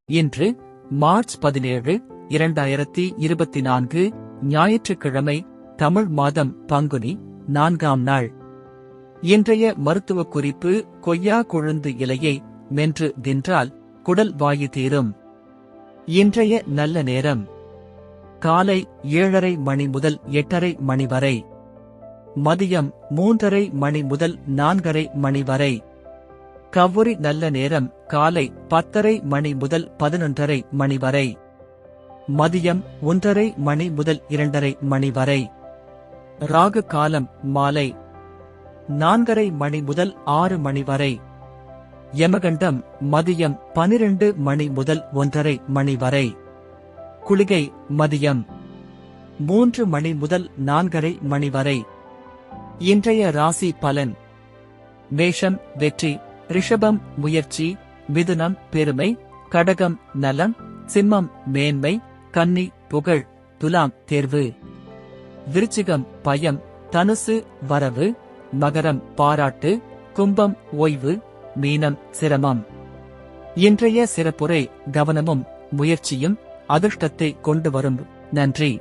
இன்று மார்ச் 17, 2024 ஞாயிற்றுக்கிழமை, தமிழ் மாதம் பங்குனி 4ஆம் நாள். இன்றைய மருத்துவ குறிப்பு: கொய்யா கொழுந்து இலையை மென்று தின்றால் குடல் வாயு தீரும். இன்றைய நல்ல நேரம்: காலை 7:30 மணி முதல் 8:30 மணி வரை, மதியம் 3:30 மணி முதல் 4:30 மணி வரை. கவுரி நல்ல நேரம்: காலை 10:30 மணி முதல் 11:30 மணி வரை, மதியம் 1:30 மணி முதல் 2:30 மணி வரை. ராகு காலம்: மாலை 4:30 மணி முதல் 6 மணி வரை. யமகண்டம்: மதியம் 12 மணி முதல் 1:30 மணி வரை. குளிகை: மதியம் 3 மணி முதல் 4:30 மணி வரை. இன்றைய ராசி பலன்: மேஷம் வெற்றி, ரிஷபம் முயற்சி, மிதுனம் பெருமை, கடகம் நலம், சிம்மம் மேன்மை, கன்னி புகழ், துலாம் தேர்வு, விருச்சிகம் பயம், தனுசு வரவு, மகரம் பாராட்டு, கும்பம் ஓய்வு, மீனம் சிரமம். இன்றைய சிறப்புரை: கவனமும் முயற்சியும் அதிர்ஷ்டத்தை கொண்டு வரும். நன்றி.